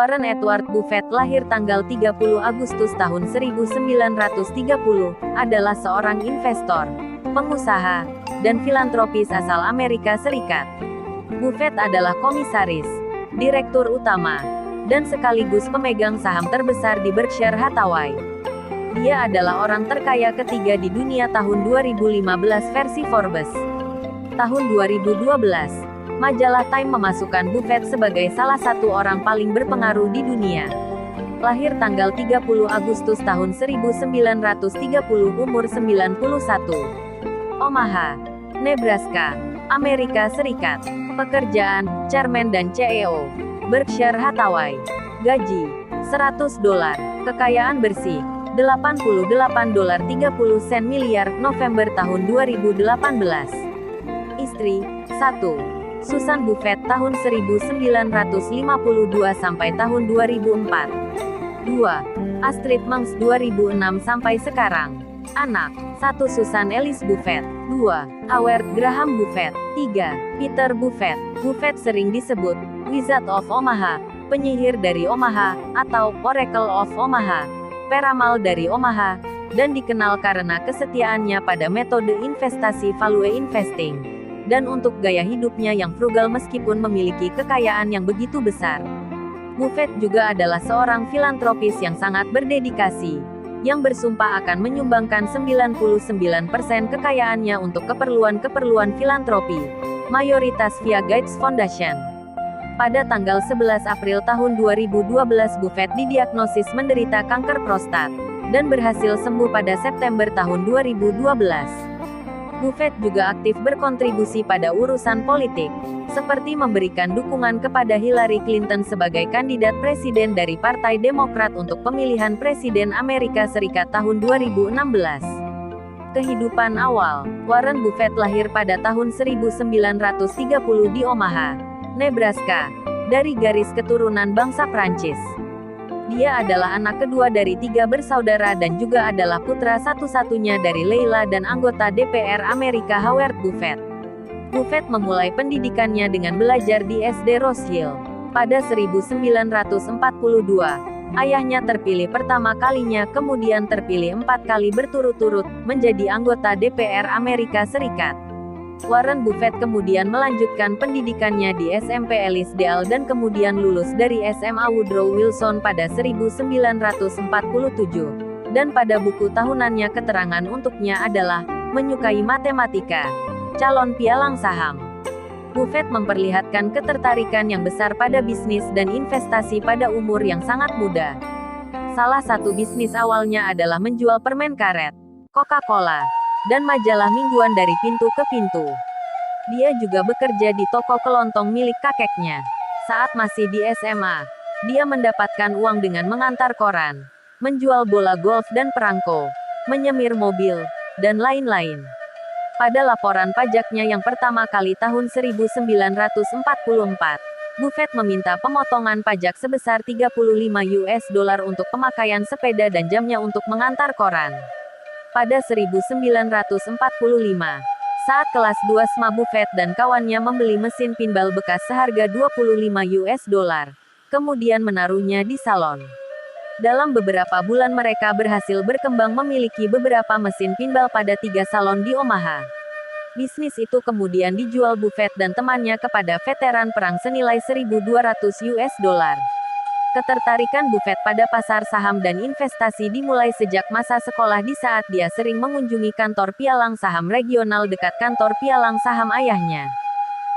Warren Edward Buffett lahir tanggal 30 Agustus tahun 1930, adalah seorang investor, pengusaha, dan filantropis asal Amerika Serikat. Buffett adalah komisaris, direktur utama, dan sekaligus pemegang saham terbesar di Berkshire Hathaway. Dia adalah orang terkaya ketiga di dunia tahun 2015 versi Forbes. Tahun 2012, majalah Time memasukkan Buffett sebagai salah satu orang paling berpengaruh di dunia. Lahir tanggal 30 Agustus tahun 1930, umur 91. Omaha, Nebraska, Amerika Serikat. Pekerjaan, Chairman dan CEO, Berkshire Hathaway. Gaji, $100. Kekayaan bersih, $88.30 miliar, November tahun 2018. Istri, 1. Susan Buffett tahun 1952 sampai tahun 2004. 2. Astrid Manx 2006 sampai sekarang. Anak, 1. Susan Ellis Buffett. 2. Howard Graham Buffett. 3. Peter Buffett. Buffett sering disebut Wizard of Omaha, penyihir dari Omaha, atau Oracle of Omaha, peramal dari Omaha, dan dikenal karena kesetiaannya pada metode investasi value investing, dan untuk gaya hidupnya yang frugal meskipun memiliki kekayaan yang begitu besar. Buffett juga adalah seorang filantropis yang sangat berdedikasi, yang bersumpah akan menyumbangkan 99% kekayaannya untuk keperluan-keperluan filantropi, mayoritas via Gates Foundation. Pada tanggal 11 April tahun 2012 Buffett didiagnosis menderita kanker prostat, dan berhasil sembuh pada September tahun 2012. Buffett juga aktif berkontribusi pada urusan politik, seperti memberikan dukungan kepada Hillary Clinton sebagai kandidat presiden dari Partai Demokrat untuk pemilihan Presiden Amerika Serikat tahun 2016. Kehidupan awal, Warren Buffett lahir pada tahun 1930 di Omaha, Nebraska, dari garis keturunan bangsa Prancis. Dia adalah anak kedua dari 3 bersaudara dan juga adalah putra satu-satunya dari Leila dan anggota DPR Amerika Howard Buffett. Buffett memulai pendidikannya dengan belajar di SD Rose Hill. Pada 1942, ayahnya terpilih pertama kalinya kemudian terpilih 4 kali berturut-turut, menjadi anggota DPR Amerika Serikat. Warren Buffett kemudian melanjutkan pendidikannya di SMP Ellisdale dan kemudian lulus dari SMA Woodrow Wilson pada 1947. Dan pada buku tahunannya keterangan untuknya adalah, menyukai matematika. Calon pialang saham. Buffett memperlihatkan ketertarikan yang besar pada bisnis dan investasi pada umur yang sangat muda. Salah satu bisnis awalnya adalah menjual permen karet, Coca-Cola, dan majalah mingguan dari pintu ke pintu. Dia juga bekerja di toko kelontong milik kakeknya. Saat masih di SMA, dia mendapatkan uang dengan mengantar koran, menjual bola golf dan perangko, menyemir mobil, dan lain-lain. Pada laporan pajaknya yang pertama kali tahun 1944, Buffett meminta pemotongan pajak sebesar $35 untuk pemakaian sepeda dan jamnya untuk mengantar koran. Pada 1945, saat kelas 2 SMA Buffett dan kawannya membeli mesin pinball bekas seharga $25, kemudian menaruhnya di salon. Dalam beberapa bulan mereka berhasil berkembang memiliki beberapa mesin pinball pada 3 salon di Omaha. Bisnis itu kemudian dijual Buffett dan temannya kepada veteran perang senilai $1.200. Ketertarikan Buffett pada pasar saham dan investasi dimulai sejak masa sekolah di saat dia sering mengunjungi kantor pialang saham regional dekat kantor pialang saham ayahnya.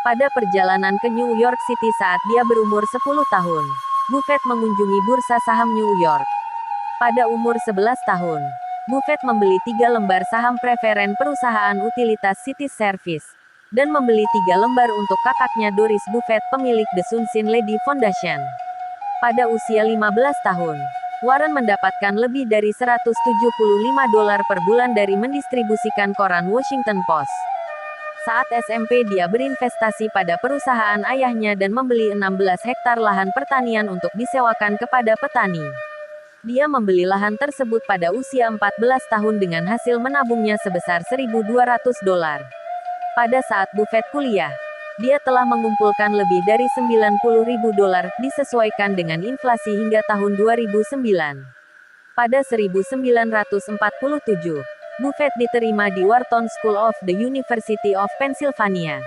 Pada perjalanan ke New York City saat dia berumur 10 tahun, Buffett mengunjungi bursa saham New York. Pada umur 11 tahun, Buffett membeli 3 lembar saham preferen perusahaan utilitas City Service, dan membeli 3 lembar untuk kakaknya Doris Buffett pemilik The Sunshine Lady Foundation. Pada usia 15 tahun, Warren mendapatkan lebih dari $175 per bulan dari mendistribusikan koran Washington Post. Saat SMP dia berinvestasi pada perusahaan ayahnya dan membeli 16 hektar lahan pertanian untuk disewakan kepada petani. Dia membeli lahan tersebut pada usia 14 tahun dengan hasil menabungnya sebesar $1.200. Pada saat Buffett kuliah, Dia telah mengumpulkan lebih dari $90.000 disesuaikan dengan inflasi hingga tahun 2009. Pada 1947, Buffett diterima di Wharton School of the University of Pennsylvania.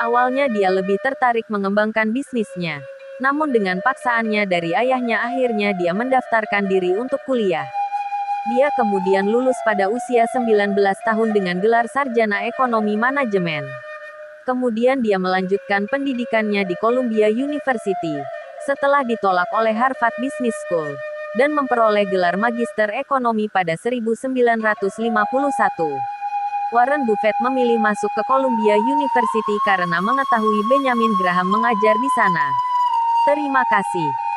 Awalnya dia lebih tertarik mengembangkan bisnisnya. Namun dengan paksaannya dari ayahnya akhirnya dia mendaftarkan diri untuk kuliah. Dia kemudian lulus pada usia 19 tahun dengan gelar sarjana ekonomi manajemen. Kemudian dia melanjutkan pendidikannya di Columbia University, setelah ditolak oleh Harvard Business School, dan memperoleh gelar magister ekonomi pada 1951. Warren Buffett memilih masuk ke Columbia University karena mengetahui Benjamin Graham mengajar di sana. Terima kasih.